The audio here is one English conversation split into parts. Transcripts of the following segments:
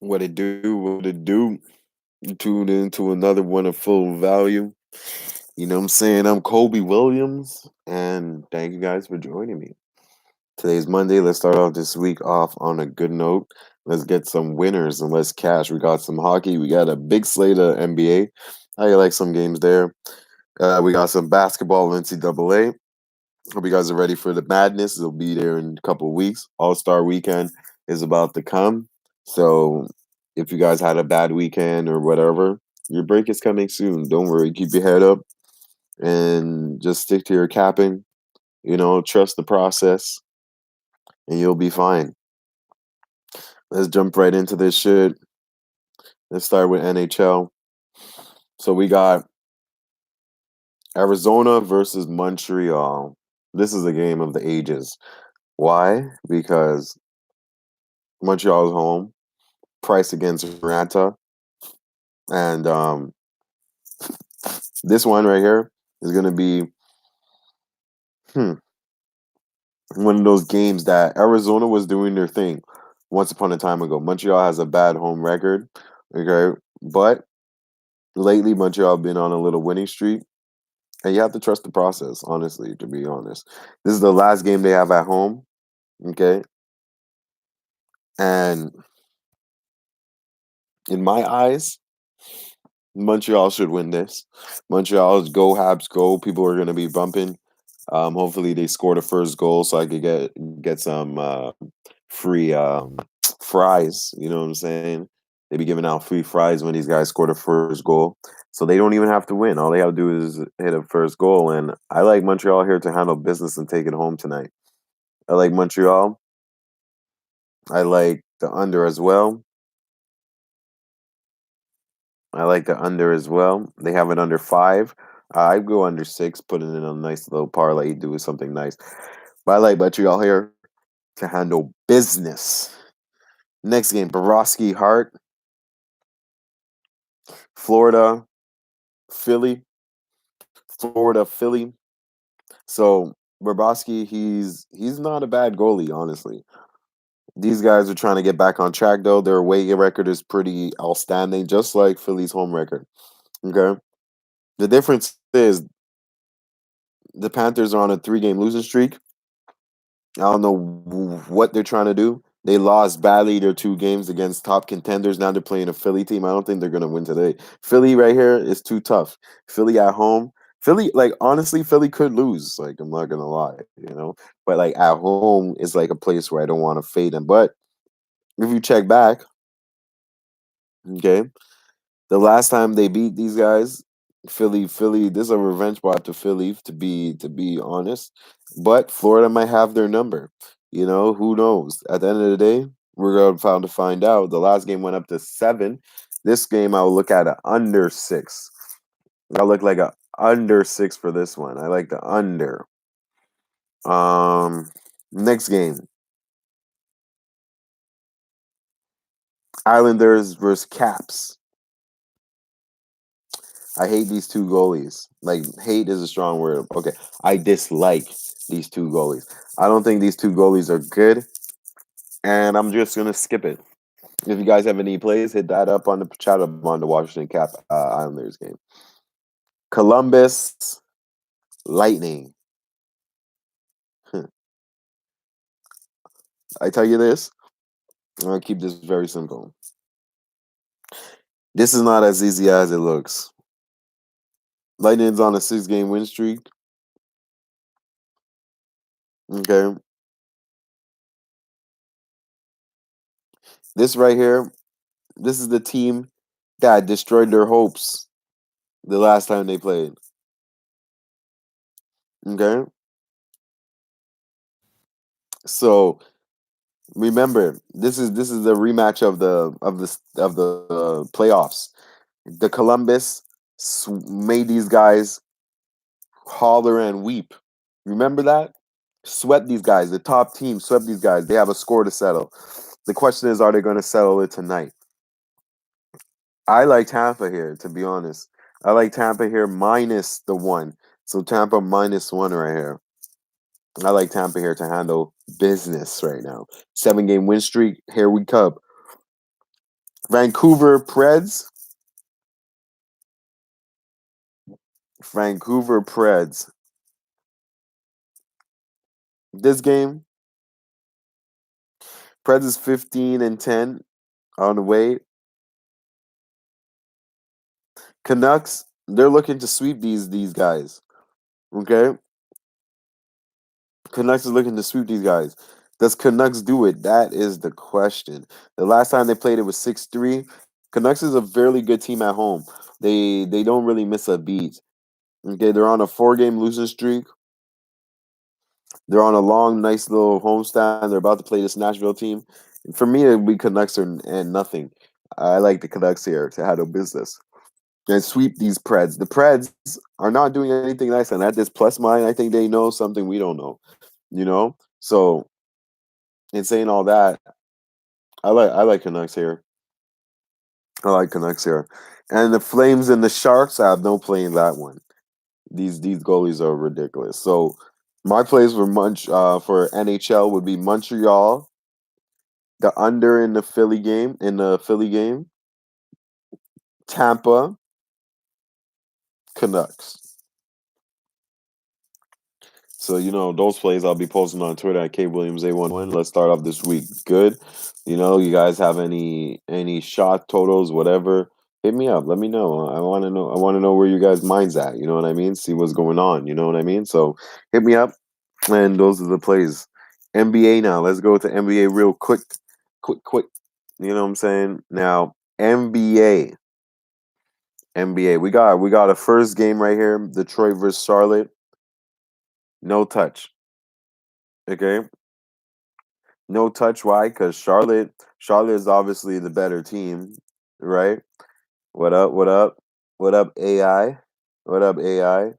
What it do? What it do? You tuned into another one of Full Value. You know what I'm saying? I'm Kobe Williams, and thank you guys for joining me. Today's Monday. Let's start off this week off on a good note. Let's get some winners and let's cash. We got some hockey. We got a big slate of NBA. I like some games there. We got some basketball NCAA. Hope you guys are ready for the madness. It'll be there in a couple of weeks. All-Star weekend is about to come. So if you guys had a bad weekend or whatever, your break is coming soon. Don't worry. Keep your head up and just stick to your capping. Trust the process and you'll be fine. Let's jump right into this shit. Let's start with NHL. So we got Arizona versus Montreal. This is a game of the ages. Why? Because Montreal is home. Price against Ranta. And this one right here is going to be hmm, one of those games that Arizona was doing their thing once upon a time ago. Montreal has a bad home record, okay? But lately, Montreal been on a little winning streak. And you have to trust the process, honestly, to be honest. This is the last game they have at home, okay? And in my eyes, Montreal should win this. Montreal's go Habs go. People are gonna be bumping. Hopefully they score the first goal so I could get some free fries. You know what I'm saying? They be giving out free fries when these guys score the first goal. So they don't even have to win. All they have to do is hit a first goal. And I like Montreal here to handle business and take it home tonight. I like Montreal. I like the under as well. I like the under as well. They have it under 5. I go under 6, put it in a nice little parlay, do something nice. But I like Montreal here to handle business. Next game, Borowski Hart, Florida, Philly, Florida, Philly. So Bobrovsky, he's not a bad goalie, honestly. These guys are trying to get back on track, though. Their away record is pretty outstanding, just like Philly's home record. Okay. The difference is the Panthers are on a 3-game losing streak. I don't know what they're trying to do. They lost badly their 2 games against top contenders. Now they're playing a Philly team. I don't think they're going to win today. Philly right here is too tough. Philly at home. Philly, like, honestly, Philly could lose. Like, I'm not going to lie. But, like, at home is, like, a place where I don't want to fade them. But if you check back, okay, the last time they beat these guys, Philly, this is a revenge spot to Philly, to be honest. But Florida might have their number. Who knows? At the end of the day, we're going to find out. The last game went up to 7. This game, I'll look at an under 6. I'll look like a under 6 for this one. I like the under. Next game, Islanders versus Caps. I hate these 2 goalies. Like, hate is a strong word. Okay. I dislike these 2 goalies. I don't think these 2 goalies are good. And I'm just going to skip it. If you guys have any plays, hit that up on the chat up on the Washington Islanders game. Columbus Lightning. I tell you this, I'm going to keep this very simple. This is not as easy as it looks. Lightning's on a 6-game win streak. Okay. This right here, this is the team that destroyed their hopes the last time they played. Okay. So remember, this is the rematch of the playoffs. The Columbus made these guys holler and weep. Remember that? Swept these guys. The top team swept these guys. They have a score to settle. The question is, are they going to settle it tonight? I like Tampa here, to be honest. I like Tampa here minus the 1. So Tampa minus 1 right here. I like Tampa here to handle business right now. 7-game win streak. Here we come. Vancouver Preds. Vancouver Preds. This game, Preds is 15-10 on the way. Canucks, they're looking to sweep these guys. Okay? Canucks is looking to sweep these guys. Does Canucks do it? That is the question. The last time they played it was 6-3. Canucks is a fairly good team at home. They don't really miss a beat. Okay, they're on a 4-game losing streak. They're on a long, nice little homestand. They're about to play this Nashville team. For me, it'd be Canucks and nothing. I like the Canucks here to handle business and sweep these Preds. The Preds are not doing anything nice, and at this plus mine, I think they know something we don't know. You know, so in saying all that, I like Canucks here. I like Canucks here, and the Flames and the Sharks. I have no play in that one. These goalies are ridiculous. So my plays for NHL would be Montreal, the under in the Philly game, Tampa, Canucks. So those plays I'll be posting on Twitter at KWilliamsA11. Let's start off this week good. You guys have any shot totals, whatever? Hit me up. Let me know. I want to know. I want to know where you guys' minds at. You know what I mean? See what's going on. You know what I mean? So hit me up. And those are the plays. NBA now. Let's go to NBA real quick. Quick. You know what I'm saying? Now, NBA. NBA. We got a first game right here. Detroit versus Charlotte. No touch. Okay? No touch. Why? Because Charlotte is obviously the better team, right? What up? What up? What up, AI? What up, AI?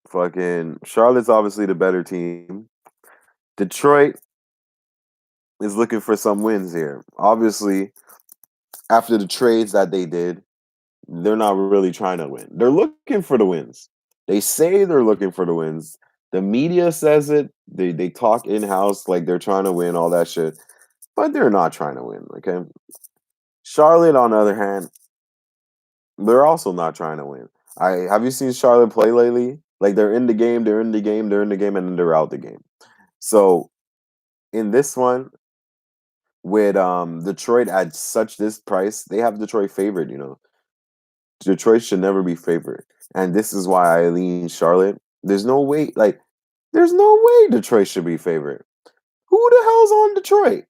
Fucking Charlotte's obviously the better team. Detroit is looking for some wins here. Obviously, after the trades that they did, they're not really trying to win. They're looking for the wins. They say they're looking for the wins. The media says it. They talk in house like they're trying to win, all that shit. But they're not trying to win. Okay. Charlotte, on the other hand, they're also not trying to win. I have you seen Charlotte play lately? Like they're in the game, they're in the game, they're in the game, and then they're out the game. So in this one, with Detroit at such this price, they have Detroit favored. Detroit should never be favored. And this is why I lean Charlotte. There's no way Detroit should be favored. Who the hell's on Detroit?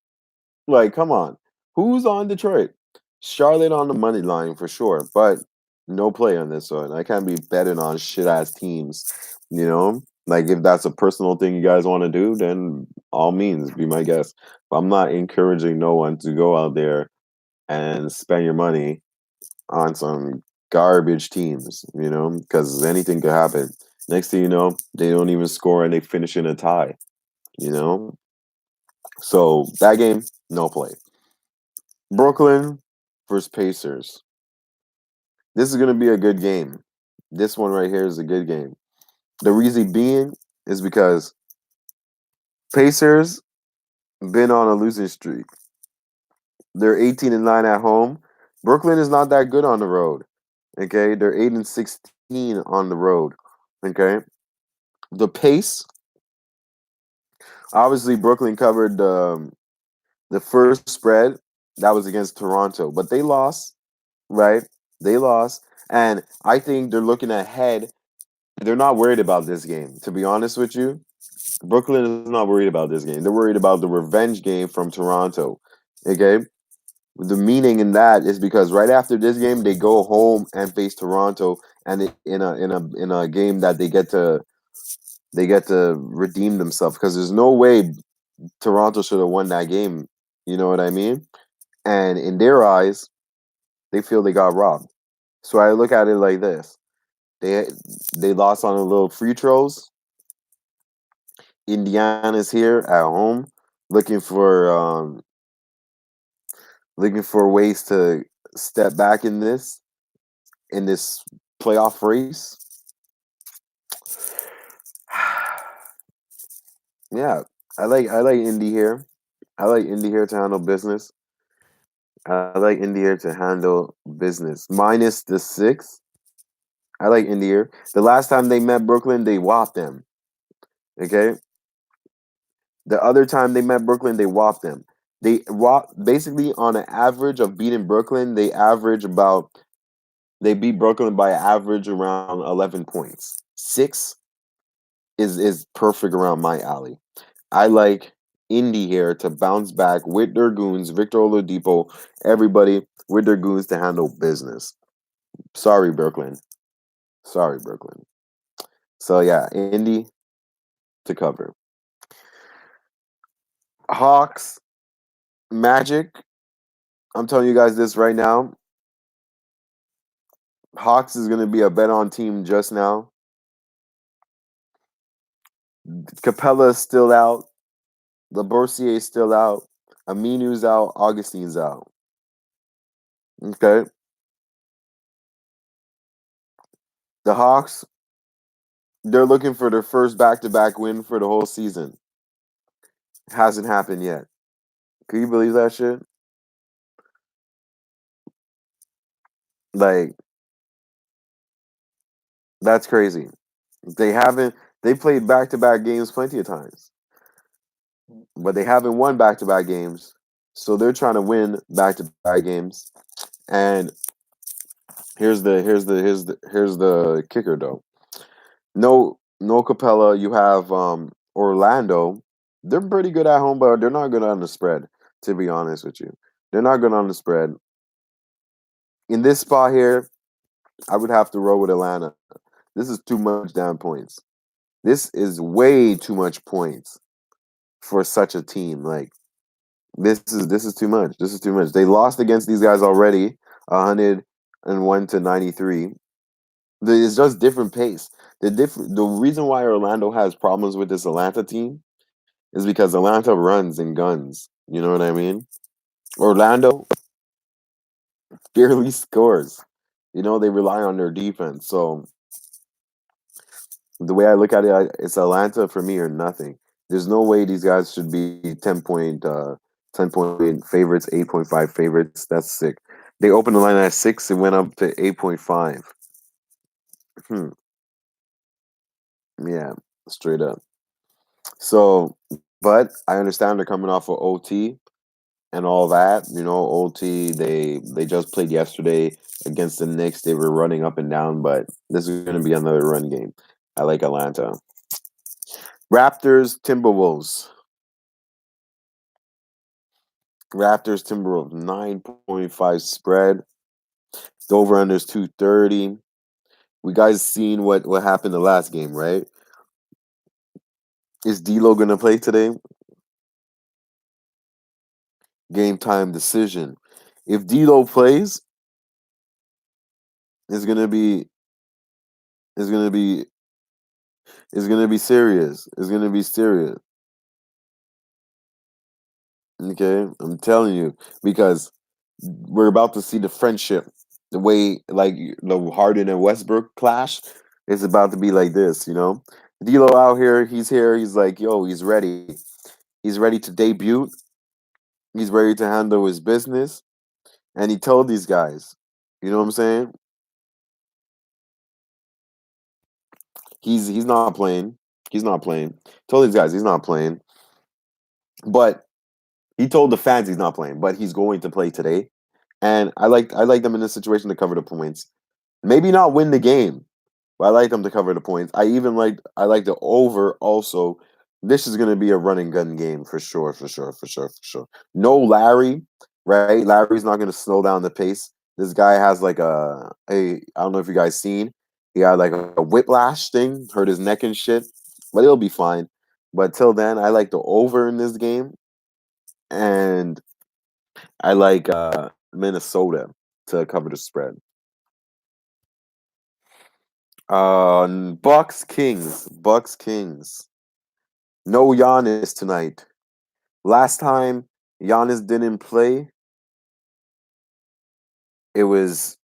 Like, come on. Who's on Detroit? Charlotte on the money line for sure, but no play on this one. I can't be betting on shit ass teams. Like if that's a personal thing you guys want to do, then all means be my guest. But I'm not encouraging no one to go out there and spend your money on some garbage teams, because anything could happen. Next thing you know, they don't even score and they finish in a tie, you know? So that game, no play. Brooklyn versus Pacers. This is going to be a good game. This one right here is a good game. The reason being is because Pacers been on a losing streak. They're 18-9 at home. Brooklyn is not that good on the road. Okay, they're 8-16 on the road. Okay, the pace. Obviously, Brooklyn covered the first spread that was against Toronto, but they lost. Right, they lost, and I think they're looking ahead. They're not worried about this game. To be honest with you, Brooklyn is not worried about this game. They're worried about the revenge game from Toronto. Okay, the meaning in that is because right after this game, they go home and face Toronto, and in a game that they get to redeem themselves because there's no way Toronto should have won that game. You know what I mean? And in their eyes, they feel they got robbed. So I look at it like this: they they lost on a little free throws. Indiana's here at home, looking for um, looking for ways to step back in this playoff race. Yeah, I like Indy here. I like Indy here to handle business. I like Indy here to handle business. Minus the 6. I like Indy here. The last time they met Brooklyn, they whopped them. Okay? The other time they met Brooklyn, they whopped them. They basically on an average of beating Brooklyn, they beat Brooklyn by an average around 11 points. 6 is perfect around my alley. I like Indy here to bounce back with their goons, Victor Oladipo, everybody with their goons to handle business. Sorry, Brooklyn. Sorry, Brooklyn. So yeah, Indy to cover. Hawks, Magic. I'm telling you guys this right now. Hawks is going to be a bet on team just now. Capella is still out. Laboursier is still out. Aminu's out. Augustine's out. Okay. The Hawks, they're looking for their first back-to-back win for the whole season. Hasn't happened yet. Can you believe that shit? Like, that's crazy. They haven't. They played back-to-back games plenty of times, but they haven't won back-to-back games. So they're trying to win back-to-back games. And here's the kicker though. No Capella. You have Orlando. They're pretty good at home, but they're not good on the spread. To be honest with you, they're not good on the spread. In this spot here, I would have to roll with Atlanta. This is too much damn points. This is way too much points for such a team. Like this is too much. This is too much. They lost against these guys already, 101 to 93. It's just different pace. The reason why Orlando has problems with this Atlanta team is because Atlanta runs and guns. You know what I mean? Orlando barely scores. They rely on their defense. So the way I look at it, it's Atlanta for me or nothing. There's no way these guys should be 10 point favorites, 8.5 favorites. That's sick. They opened the line at 6 and went up to 8.5. Hmm. Yeah, straight up. So, but I understand they're coming off of OT and all that. OT. They just played yesterday against the Knicks. They were running up and down, but this is going to be another run game. I like Atlanta. Raptors, Timberwolves. Raptors, Timberwolves, 9.5 spread. The over-under is 230. We guys seen what happened the last game, right? Is D'Lo going to play today? Game time decision. If D'Lo plays, it's gonna be it's gonna be it's gonna be serious. It's gonna be serious. Okay, I'm telling you because we're about to see the friendship, the way like the Harden and Westbrook clash. It's about to be like this, D'Lo out here, he's here. He's like, yo, he's ready. He's ready to debut. He's ready to handle his business, and he told these guys, you know what I'm saying? He's not playing. He's not playing. Told these guys he's not playing. But he told the fans he's not playing, but he's going to play today. And I like them in this situation to cover the points. Maybe not win the game, but I like them to cover the points. I like the over also. This is gonna be a run and gun game for sure, for sure, for sure, for sure. No Larry, right? Larry's not gonna slow down the pace. This guy has like I don't know if you guys seen. He had like a whiplash thing, hurt his neck and shit, but he'll be fine. But till then, I like the over in this game, and I like Minnesota to cover the spread. Bucks Kings. Bucks Kings. No Giannis tonight. Last time Giannis didn't play, it was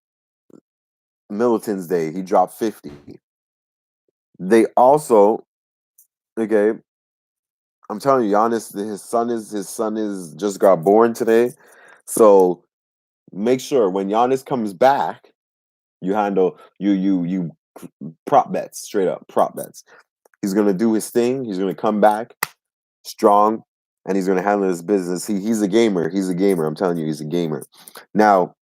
Middleton's day. He dropped 50. They also, okay, I'm telling you, Giannis, his son is just got born today. So make sure when Giannis comes back, you handle you prop bets straight up prop bets. He's gonna do his thing. He's gonna come back strong, and he's gonna handle his business. He's a gamer. He's a gamer. I'm telling you, he's a gamer. Now,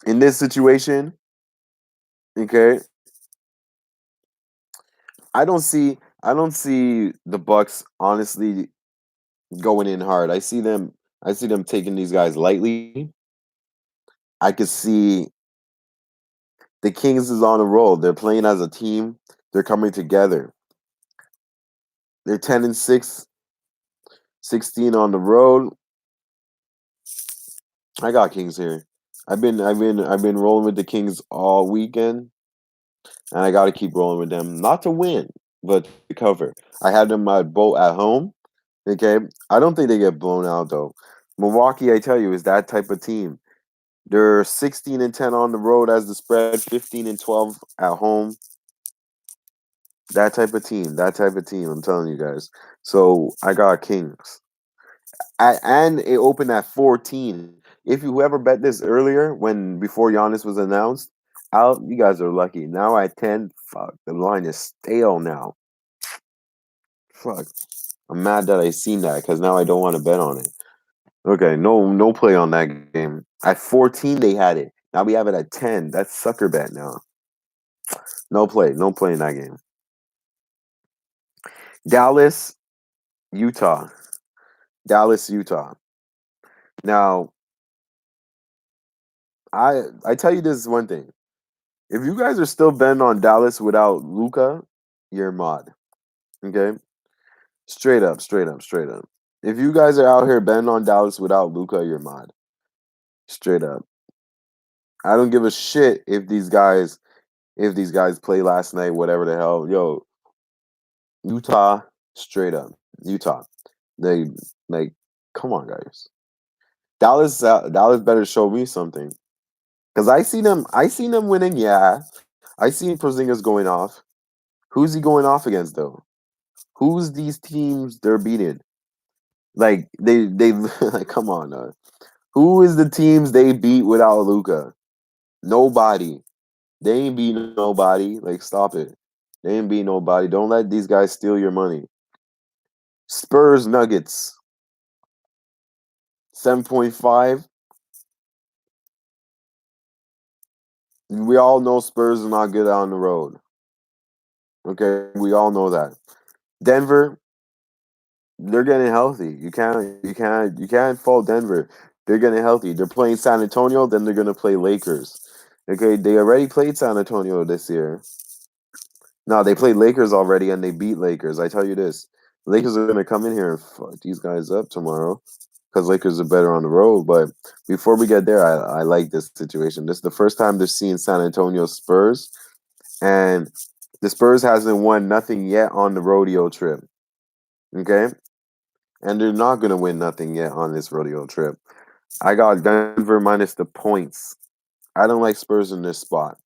in this situation, okay, I don't see the Bucks honestly going in hard. I see them taking these guys lightly. I could see the Kings is on a roll. They're playing as a team. They're coming together. They're 10-6, 16 on the road. I got Kings here. I've been rolling with the Kings all weekend, and I got to keep rolling with them. Not to win, but to cover. I had them both at home. Okay, I don't think they get blown out though. Milwaukee, I tell you, is that type of team. They're 16-10 on the road as the spread, 15-12 at home. That type of team. That type of team. I'm telling you guys. So I got Kings. And it opened at 14. If you ever bet this earlier, when before Giannis was announced, out, you guys are lucky. Now at 10, fuck, the line is stale now. Fuck, I'm mad that I seen that because now I don't want to bet on it. Okay, no play on that game. At 14, they had it. Now we have it at 10. That's sucker bet now. No play in that game. Dallas, Utah. Dallas, Utah. Now, I tell you this one thing. If you guys are still betting on Dallas without Luca, you're mod. Okay? Straight up, straight up, straight up. If you guys are out here betting on Dallas without Luca, you're mod. Straight up. I don't give a shit if these guys play last night, whatever the hell. Yo, Utah, straight up. Utah. They like come on guys. Dallas better show me something. Cause I seen them winning, yeah. I seen Porzingis going off. Who's he going off against though? Who's these teams they're beating? Like they like come on. Who is the teams they beat without Luca? Nobody. They ain't beat nobody. Like stop it. They ain't beat nobody. Don't let these guys steal your money. Spurs Nuggets 7.5. We all know Spurs are not good on the road. Okay, we all know that. Denver, they're getting healthy. You can't fault Denver. They're getting healthy. They're playing San Antonio, then they're gonna play Lakers. Okay, they already played San Antonio this year. No, they played Lakers already and they beat Lakers. I tell you this. Lakers are gonna come in here and fuck these guys up tomorrow. Because Lakers are better on the road. But before we get there, I like this situation. This is the first time they're seeing San Antonio Spurs. And the Spurs hasn't won nothing yet on the rodeo trip. Okay? And they're not going to win nothing yet on this rodeo trip. I got Denver minus the points. I don't like Spurs in this spot.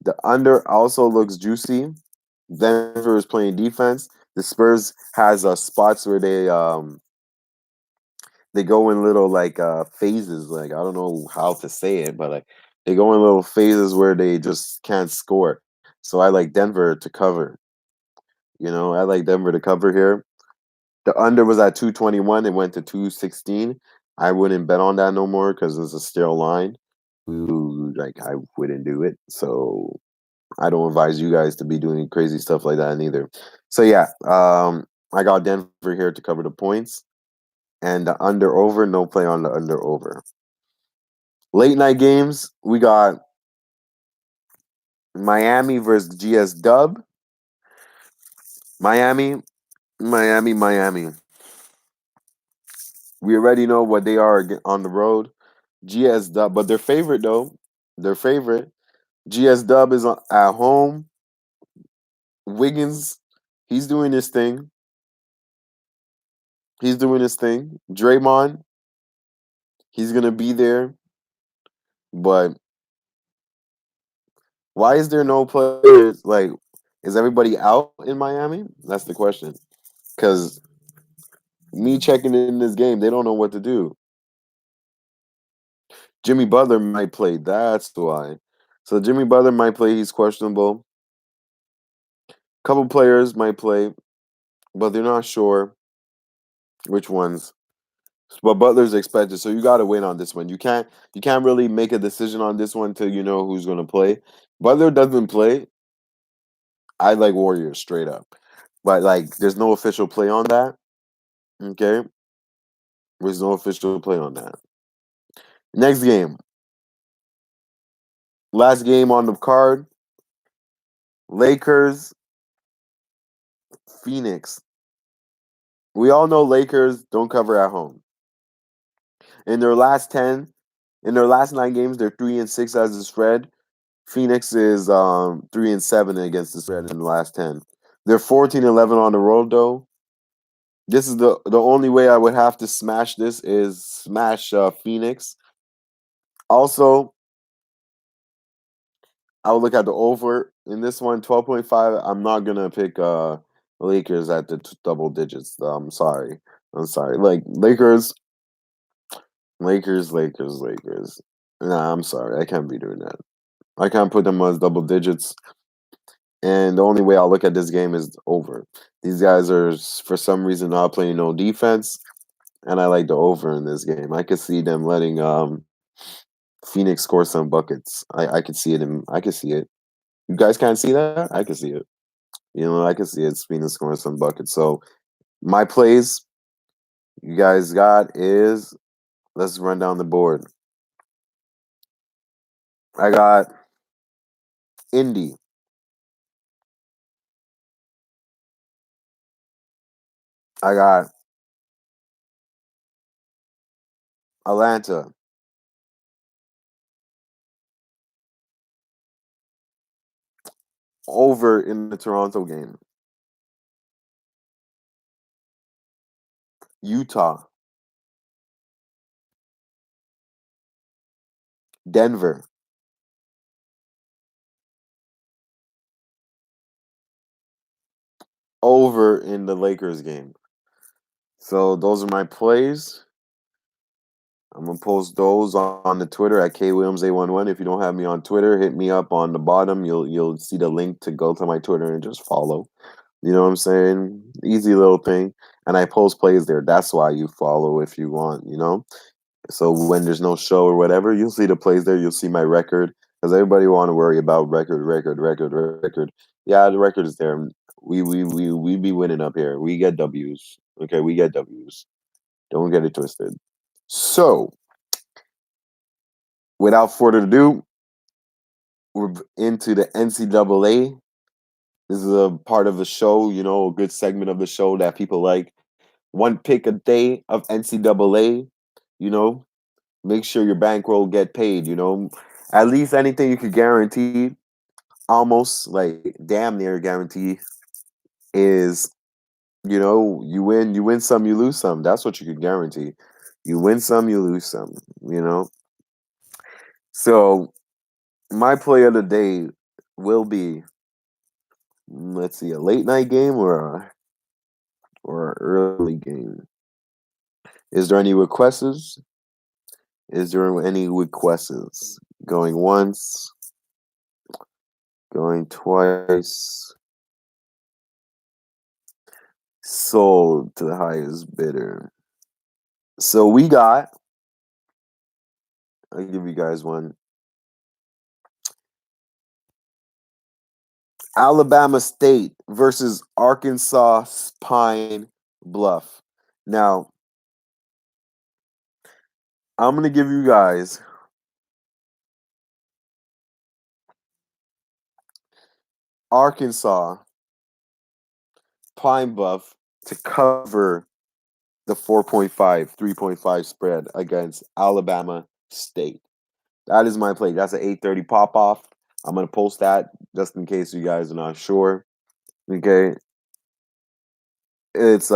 The under also looks juicy. Denver is playing defense. The Spurs has spots where they go in little like phases. Like I don't know how to say it, but like they go in little phases where they just can't score. So I like Denver to cover. You know, I like Denver to cover here. The under was at 221. It went to 216. I wouldn't bet on that no more because it's a stale line. Ooh, like I wouldn't do it. So I don't advise you guys to be doing crazy stuff like that neither. So yeah, I got Denver here to cover the points. And the under over, no play on the under over. Late night games, we got Miami versus GS Dub. Miami, Miami, Miami. We already know what they are on the road. GS Dub, but their favorite though, their favorite. GS Dub is at home. Wiggins, he's doing his thing. He's doing his thing. Draymond, he's gonna be there. But why is there no players? Like, is everybody out in Miami? That's the question. Because me checking in this game, they don't know what to do. Jimmy Butler might play. That's why. So Jimmy Butler might play. He's questionable. Couple players might play, but they're not sure which ones. But Butler's expected, so you got to win on this one. You can't really make a decision on this one till you know who's going to play. Butler doesn't play. I like Warriors straight up, but like there's no official play on that. Okay, there's no official play on that. Next game, last game on the card. Lakers, Phoenix. We all know Lakers don't cover at home. In their last 10, in their last 9 games, they're 3-6 as a spread. Phoenix is 3-7 against the spread in the last 10. They're 14-11 on the road though. This is the only way I would have to smash this is smash Phoenix. Also, I would look at the over in this one, 12.5. I'm not gonna pick Lakers at the double digits. I'm sorry. I'm sorry. Like Lakers. Nah, I'm sorry. I can't be doing that. I can't put them as double digits. And the only way I'll look at this game is over. These guys are, for some reason, not playing no defense, and I like the over in this game. I could see them letting Phoenix score some buckets. I could see it. I could see it. You guys can't see that? I could see it. I could see it. Phoenix scoring some buckets. So my plays you guys got is, let's run down the board. I got Indy. I got Atlanta. Over in the Toronto game. Utah. Denver. Over in the Lakers game. So those are my plays. I'm gonna post those on the Twitter at kwilliams811. If you don't have me on Twitter, hit me up on the bottom. You'll see the link to go to my Twitter and just follow. You know what I'm saying? Easy little thing. And I post plays there. That's why you follow if you want. So when there's no show or whatever, you'll see the plays there. You'll see my record. Because everybody want to worry about record. Yeah, the record is there. We be winning up here. We get W's. Okay, we get W's. Don't get it twisted. So, without further ado, we're into the NCAA. This is a part of the show, a good segment of the show that people like. One pick a day of NCAA, you know, make sure your bankroll get paid. At least anything you could guarantee, almost like damn near guarantee, is you win some, you lose some. That's what you could guarantee. You win some, you lose some. So my play of the day will be, let's see, a late night game or an early game. Is there any requests? Is there any requests? Going once, going twice. Sold to the highest bidder. So we got, I'll give you guys one. Alabama State versus Arkansas Pine Bluff. Now, I'm going to give you guys Arkansas Pine Bluff to cover the 4.5, 3.5 spread against Alabama State. That is my play. That's an 8:30 pop off. I'm going to post that just in case you guys are not sure. Okay. It's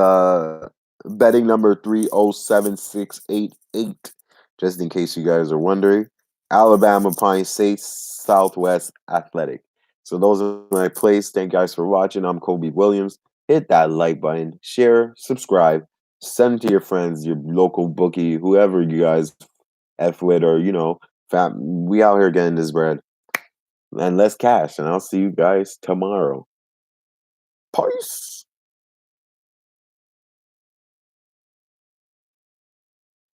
betting number 307688, just in case you guys are wondering. Alabama Pine State Southwest Athletic. So those are my plays. Thank you guys for watching. I'm Kobe Williams. Hit that like button, share, subscribe, send it to your friends, your local bookie, whoever you guys F with or fam. We out here getting this bread and less cash. And I'll see you guys tomorrow. Peace.